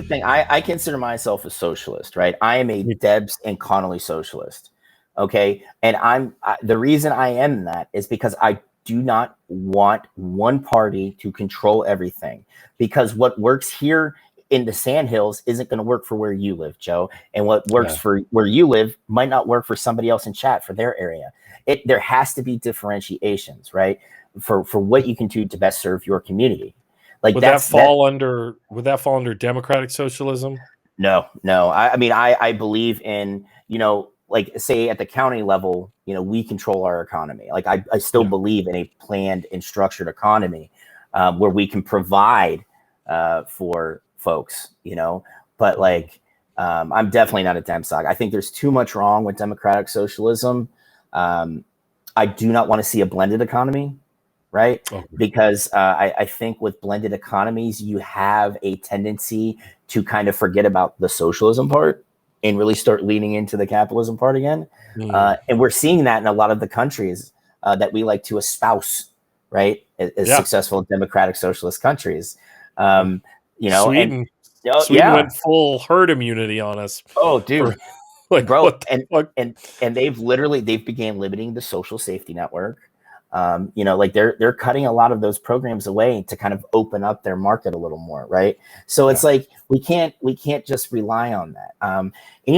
the thing. I consider myself a socialist, right? I am a Debs and Connolly socialist. Okay. And the reason I am that is because I do not want one party to control everything, because what works here in the Sandhills isn't going to work for where you live, Joe. And what works for where you live might not work for somebody else in chat for their area. There has to be differentiations, right? For what you can do to best serve your community. Like would that fall under democratic socialism? No. I mean, I believe in, like say at the county level, we control our economy. Like I still believe in a planned and structured economy where we can provide for folks, but like I'm definitely not a Demsoc. I think there's too much wrong with democratic socialism. I do not want to see a blended economy, right? Okay. Because I think with blended economies, you have a tendency to kind of forget about the socialism part and really start leaning into the capitalism part again. And we're seeing that in a lot of the countries that we like to espouse, right? As successful democratic socialist countries. Sweden went full herd immunity on us. Oh, dude. Bro, and they've began limiting the social safety network. Like they're cutting a lot of those programs away to kind of open up their market a little more, right? So it's like we can't just rely on that. And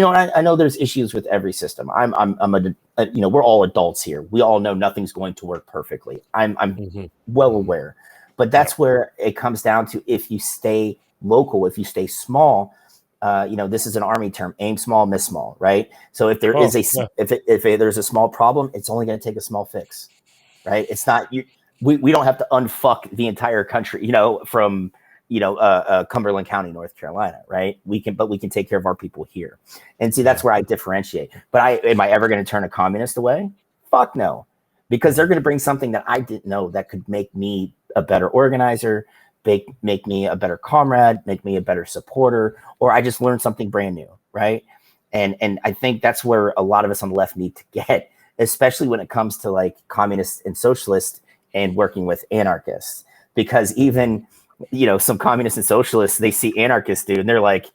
I know there's issues with every system. We're all adults here. We all know nothing's going to work perfectly. I'm well aware, but that's where it comes down to. If you stay local, if you stay small, this is an Army term: aim small, miss small, right? So if there is if there's a small problem, it's only going to take a small fix. Right. It's not we don't have to unfuck the entire country, from, Cumberland County, North Carolina. Right. We can take care of our people here. And see, that's where I differentiate. But am I ever going to turn a communist away? Fuck no. Because they're going to bring something that I didn't know that could make me a better organizer, make me a better comrade, make me a better supporter, or I just learned something brand new. Right. And I think that's where a lot of us on the left need to get, especially when it comes to like communists and socialists and working with anarchists, because even, some communists and socialists, they see anarchists do, and they're like,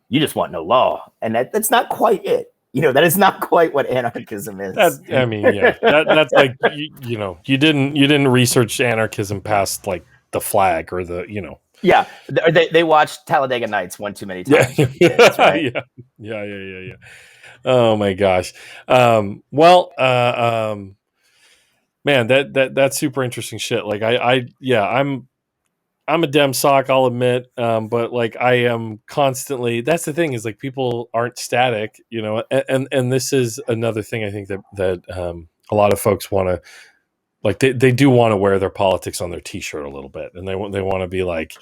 you just want no law. And that's not quite it. That is not quite what anarchism is. That's like, you didn't research anarchism past like the flag or the, Yeah. They watched Talladega Nights one too many times. Kids, right? Yeah. Oh my gosh. Man, that's super interesting shit. Like I'm a Dem sock, I'll admit. But like I am constantly, that's the thing, is like people aren't static, and this is another thing I think that a lot of folks want to, like they do want to wear their politics on their t-shirt a little bit, and they want to be like,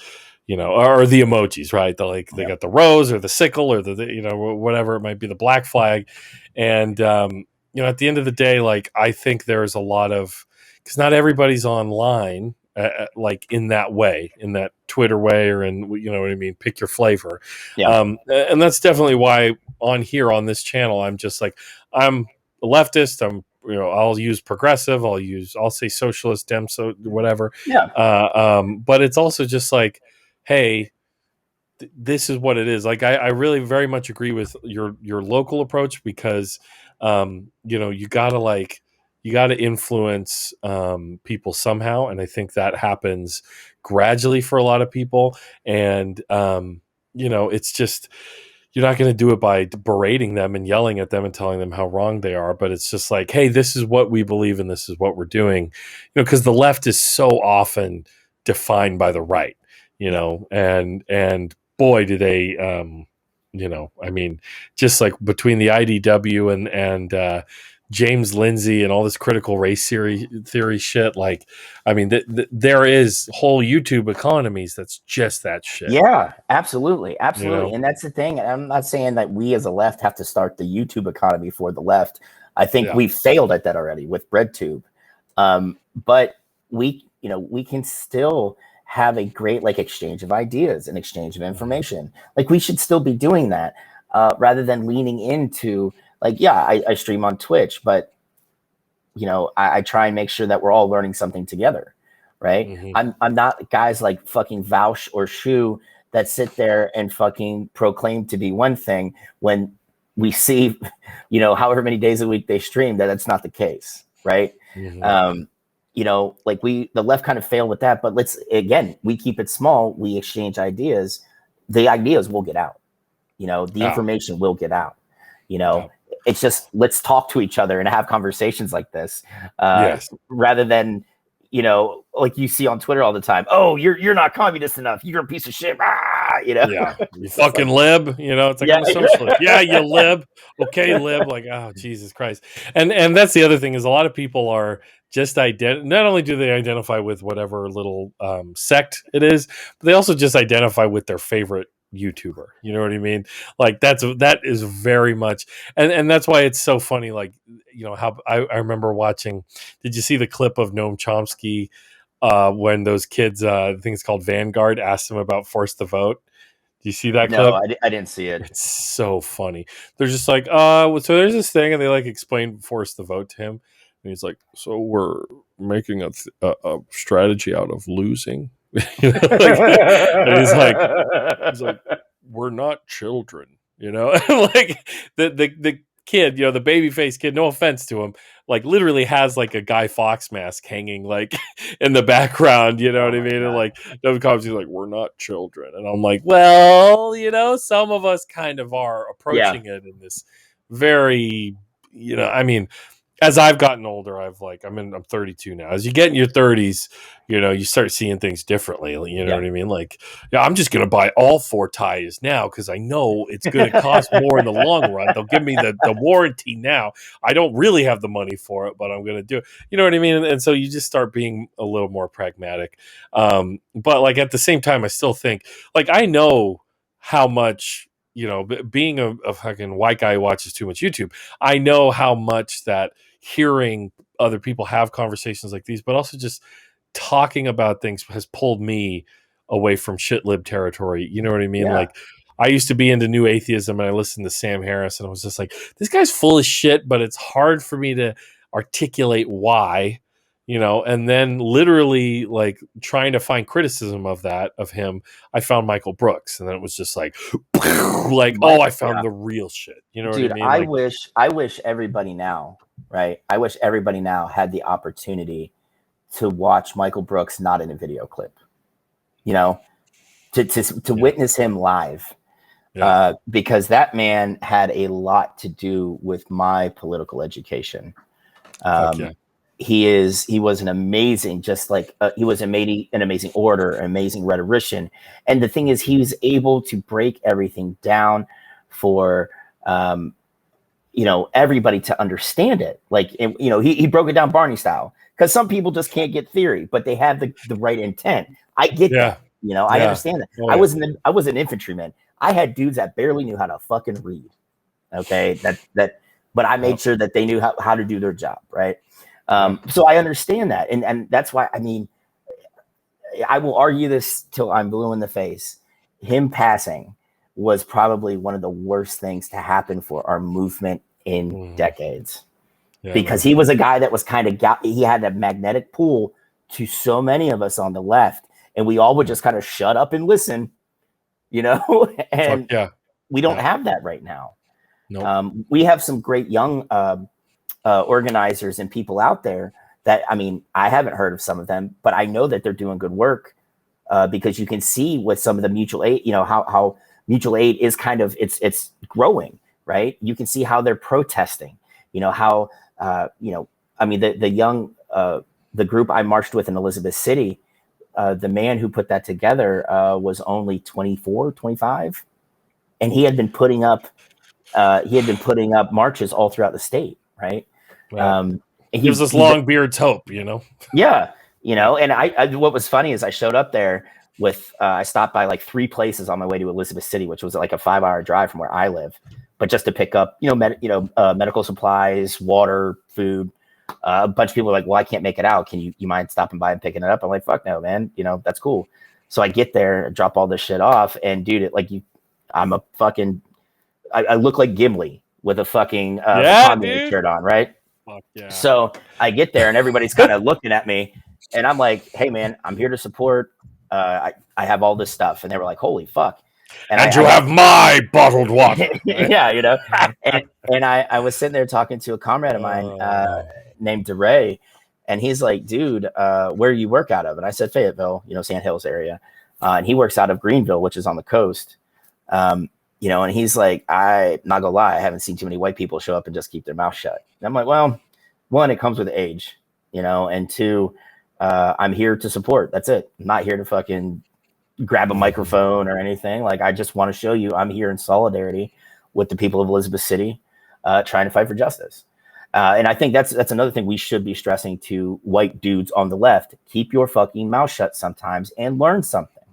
or the emojis, right? They got the rose or the sickle or the whatever it might be, the black flag. And, at the end of the day, like, I think there's a lot of, because not everybody's online, like in that way, in that Twitter way, or in, what I mean? Pick your flavor. Yeah. And that's definitely why on this channel, I'm just like, I'm a leftist. I'll use progressive. I'll say socialist, Dem, so whatever. Yeah. But it's also just like, hey, this is what it is. Like, I really very much agree with your local approach, because, you gotta influence people somehow. And I think that happens gradually for a lot of people. And, it's just, you're not going to do it by berating them and yelling at them and telling them how wrong they are. But it's just like, hey, this is what we believe in. This is what we're doing, because the left is so often defined by the right. And boy, do they, I mean, just like between the IDW and James Lindsay and all this critical race theory shit, like, I mean, there is whole YouTube economies that's just that shit. Yeah, absolutely. And that's the thing. I'm not saying that we as a left have to start the YouTube economy for the left. I think we've failed at that already with BreadTube. But we can still have a great exchange of ideas and exchange of information. Like, we should still be doing that rather than leaning into I stream on Twitch, but I try and make sure that we're all learning something together. Right. I'm not guys like fucking Vaush or Shu that sit there and fucking proclaim to be one thing when we see, however many days a week they stream, that's not the case, right? Mm-hmm. The left kind of failed with that, but we keep it small. We exchange ideas. The ideas will get out. The information will get out. It's just, let's talk to each other and have conversations like this, rather than, like you see on Twitter all the time. Oh, you're not communist enough. You're a piece of shit. Yeah, you fucking lib. It's like, I'm a socialist. Yeah, you lib. Okay, lib. Like, oh, Jesus Christ. And that's the other thing, is a lot of people are just not only do they identify with whatever little sect it is, but they also just identify with their favorite YouTuber. You know what I mean? Like, that is very much, and that's why it's so funny. Like, how I remember watching. Did you see the clip of Noam Chomsky when those kids, I think it's called Vanguard, asked him about force the vote? Do you see that clip? No, I didn't see it. It's so funny. They're just like, so there's this thing, and they like explain force the vote to him, and he's like, so we're making a strategy out of losing. And he's like, we're not children, like the kid, the baby face kid, no offense to him, like literally has like a Guy Fawkes mask hanging like in the background, what I mean? And like David Cobbs is like, we're not children. And I'm like, well, some of us kind of are approaching it in this very, I mean, as I've gotten older, I'm 32 now. As you get in your 30s, you start seeing things differently. You know what I mean? Like, I'm just going to buy all 4 tires now because I know it's going to cost more in the long run. They'll give me the warranty now. I don't really have the money for it, but I'm going to do it. You know what I mean? And so you just start being a little more pragmatic. But like at the same time, I still think, like, I know how much, being a fucking white guy who watches too much YouTube, I know how much that hearing other people have conversations like these, but also just talking about things has pulled me away from shit lib territory. You know what I mean? Like, I used to be into new atheism, and I listened to Sam Harris, and I was just like, this guy's full of shit, but it's hard for me to articulate why, and then literally like trying to find criticism of him, I found Michael Brooks, and then it was just like, I found the real shit. You know Dude, what I mean? I wish everybody now, right? I wish everybody now had the opportunity to watch Michael Brooks not in a video clip, to witness him live, because that man had a lot to do with my political education. He was an amazing, he was an amazing orator, an amazing rhetorician. And the thing is, he was able to break everything down for, everybody to understand it. Like, he broke it down Barney style, because some people just can't get theory, but they have the right intent. I get that. I understand that. I was an infantryman. I had dudes that barely knew how to fucking read. Okay. But I made sure that they knew how to do their job. Right. So I understand that. And that's why, I mean, I will argue this till I'm blue in the face. Him passing was probably one of the worst things to happen for our movement in decades, because he was a guy that was he had a magnetic pull to so many of us on the left, and we all would just kind of shut up and listen, and we don't have that right now. Nope. We have some great young organizers and people out there that, I mean, I haven't heard of some of them, but I know that they're doing good work, because you can see with some of the mutual aid, how mutual aid is it's growing, right? You can see how they're protesting, how, I mean, the young, the group I marched with in Elizabeth City, the man who put that together was only 24, 25. And he had been putting up marches all throughout the state. Right. He gives us long beards hope, Yeah. And I what was funny is I showed up there with, I stopped by like 3 places on my way to Elizabeth City, which was like a 5-hour drive from where I live, but just to pick up, medical supplies, water, food. A bunch of people were like, well, I can't make it out. Can you mind stopping by and picking it up? I'm like, fuck no, man. That's cool. So I get there, drop all this shit off, and dude, I'm a fucking, I look like Gimli with a fucking communist shirt on, right? Fuck yeah. So I get there and everybody's kind of looking at me, and I'm like, hey man, I'm here to support I have all this stuff. And they were like, holy fuck. And you have my bottled water. Right? Yeah, you know. And I was sitting there talking to a comrade of mine named DeRay, and he's like, dude, where do you work out of? And I said, Fayetteville, you know, Sand Hills area. And he works out of Greenville, which is on the coast. You know, and he's like, I'm not gonna lie, I haven't seen too many white people show up and just keep their mouth shut. And I'm like, well, one, it comes with age, you know, and two, I'm here to support. That's it. I'm not here to fucking grab a microphone or anything. Like, I just want to show you I'm here in solidarity with the people of Elizabeth City, trying to fight for justice. And I think that's another thing we should be stressing to white dudes on the left. Keep your fucking mouth shut sometimes and learn something,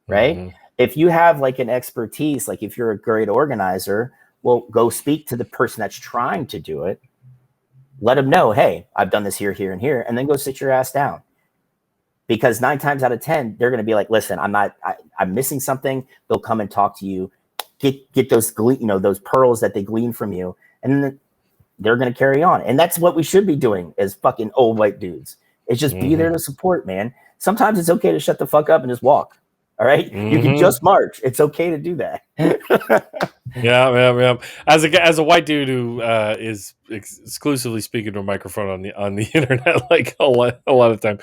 right? Mm-hmm. If you have like an expertise, like if you're a great organizer, well, go speak to the person that's trying to do it. Let them know, hey, I've done this here, here, and here, and then go sit your ass down. Because 9 times out of 10, they're going to be like, listen, I'm missing something. They'll come and talk to you, get those, you know, those pearls that they glean from you. And then they're going to carry on. And that's what we should be doing as fucking old white dudes. It's just be there to support, man. Sometimes it's okay to shut the fuck up and just walk. All right. You can just march. It's okay to do that. Yeah. As a white dude who is exclusively speaking to a microphone on the internet, like a lot of time.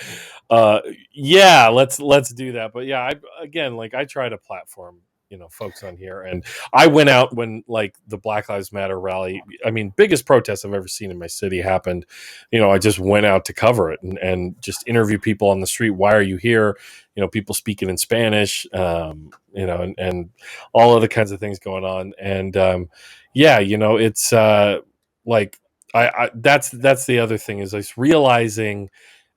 Yeah, let's do that. But yeah, I try to platform, you know, folks on here, and I went out when like the Black Lives Matter rally. I mean, biggest protest I've ever seen in my city happened. You know, I just went out to cover it and just interview people on the street. Why are you here? You know, people speaking in Spanish, you know, and all other kinds of things going on. And yeah, you know, it's like that's the other thing is like realizing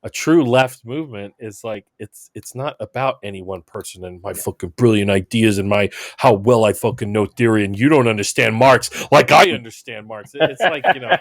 a true left movement is like it's not about any one person and my fucking brilliant ideas and my how well I fucking know theory and you don't understand Marx like I understand Marx. It's like, you know,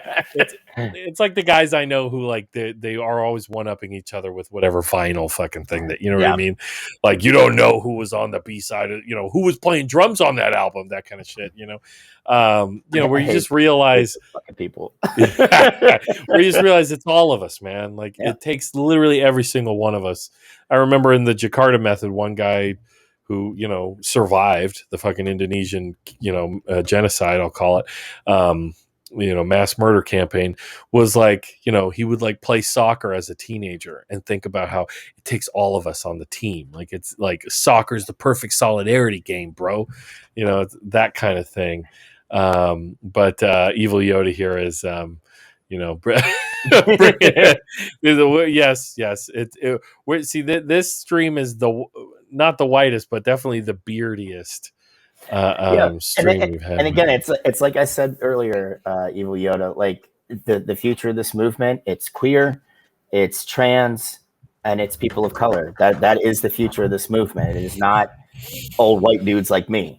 it's like the guys I know who like they are always one-upping each other with whatever vinyl fucking thing that, you know what I mean? Like, you don't know who was on the B-side of, you know, who was playing drums on that album, that kind of shit, you know. You know, where you just realize fucking people where you just realize it's all of us, man. Like it takes literally every single one of us. I remember in the Jakarta method, one guy who, you know, survived the fucking Indonesian, you know, genocide, I'll call it, you know, mass murder campaign, was like, you know, he would like play soccer as a teenager and think about how it takes all of us on the team. Like, it's like soccer is the perfect solidarity game, bro. You know, it's that kind of thing. But Evil Yoda here is, you know, yes. See, this stream is not the whitest, but definitely the beardiest stream we've had. And again, it's like I said earlier, Evil Yoda, like the future of this movement, it's queer, it's trans, and it's people of color. That is the future of this movement. It is not old white dudes like me.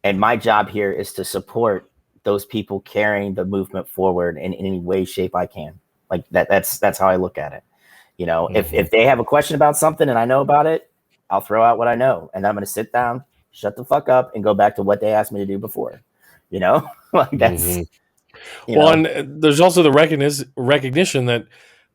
And my job here is to support those people carrying the movement forward in any way, shape I can. Like that's how I look at it. You know, if they have a question about something and I know about it, I'll throw out what I know, and I'm going to sit down, shut the fuck up, and go back to what they asked me to do before. You know, like that's. Well, and there's also the recognition that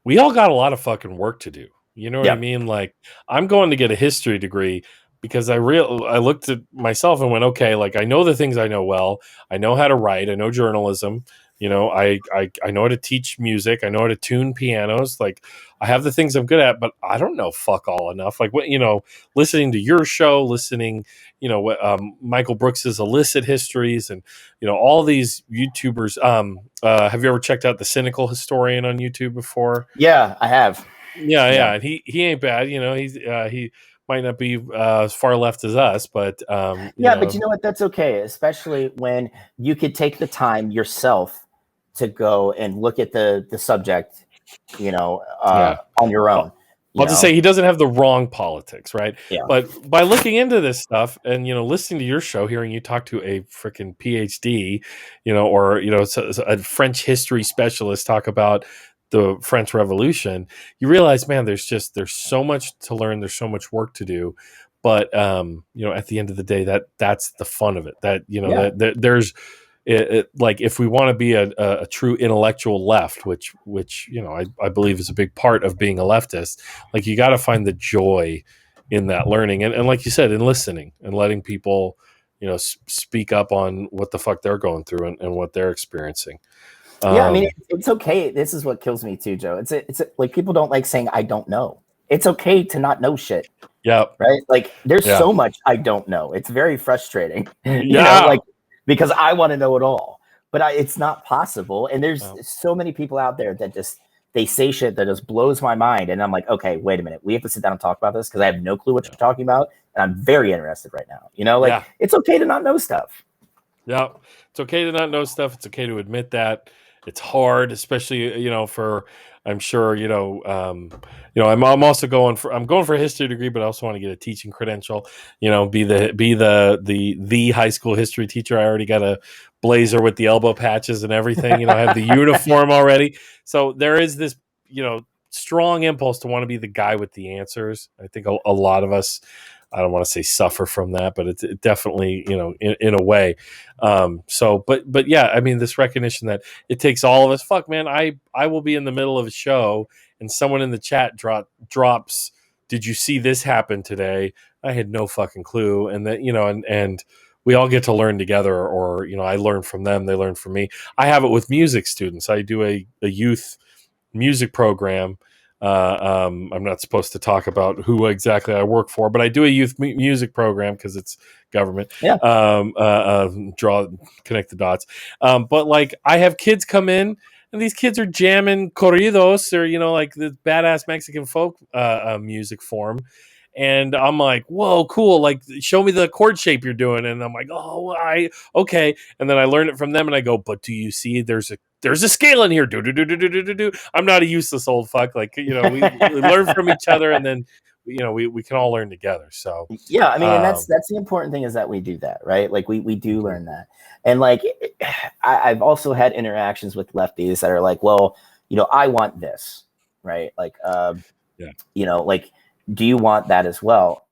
we all got a lot of fucking work to do. You know what I mean? Like, I'm going to get a history degree because I looked at myself and went, okay, like I know the things I know well. I know how to write. I know journalism. You know, I know how to teach music. I know how to tune pianos. Like, I have the things I'm good at, but I don't know fuck all enough. Like, what, you know, listening to your show, listening, you know, what Michael Brooks's illicit histories, and you know, all these YouTubers. Have you ever checked out the Cynical Historian on YouTube before? Yeah, I have. Yeah. And he ain't bad. You know, he might not be as far left as us, but but you know what? That's okay, especially when you could take the time yourself to go and look at the subject, you know, on your own. I'll just say he doesn't have the wrong politics, right? Yeah. But by looking into this stuff and, you know, listening to your show, hearing you talk to a freaking PhD, you know, or, you know, a French history specialist talk about the French Revolution, you realize, man, there's so much to learn. There's so much work to do. But, you know, at the end of the day, that's the fun of it. That, you know, that there's, like, if we want to be a true intellectual left, which you know I believe is a big part of being a leftist, like you got to find the joy in that learning, and like you said, in listening and letting people, you know, speak up on what the fuck they're going through and what they're experiencing. Yeah, I mean, it's okay. This is what kills me too, Joe. It's like people don't like saying I don't know. It's okay to not know shit. Yeah. Right. Like there's so much I don't know. It's very frustrating, you Yeah. know, like because I want to know it all, but it's not possible. And there's so many people out there that just they say shit that just blows my mind. And I'm like, okay, wait a minute. We have to sit down and talk about this because I have no clue what you're talking about. And I'm very interested right now. You know, like it's okay to not know stuff. Yeah. It's okay to not know stuff. It's okay to admit that. It's hard, especially, you know, for, I'm sure, you know, I'm also going for a history degree, but I also want to get a teaching credential, you know, be the high school history teacher. I already got a blazer with the elbow patches and everything, you know, I have the uniform already. So there is this, you know, strong impulse to want to be the guy with the answers. I think a lot of us, I don't want to say suffer from that, but it's definitely, you know, in a way. But yeah, I mean, this recognition that it takes all of us. Fuck, man, I will be in the middle of a show and someone in the chat drops, "Did you see this happen today?" I had no fucking clue, and that, you know, and we all get to learn together, or, you know, I learn from them, they learn from me. I have it with music students. I do a youth music program. I'm not supposed to talk about who exactly I work for, but I do a youth music program because it's government. Yeah. Connect the dots. But like, I have kids come in, and these kids are jamming corridos, or, you know, like the badass Mexican folk music form. And I'm like, whoa, cool. Like, show me the chord shape you're doing. And I'm like, oh, okay. And then I learn it from them, and I go, but do you see there's a scale in here? Do. I'm not a useless old fuck. Like, you know, we learn from each other, and then, you know, we can all learn together. So yeah, I mean, and that's the important thing, is that we do that, right? Like we do learn that. And like I've also had interactions with lefties that are like, well, you know, I want this, right? Like you know, like, do you want that as well?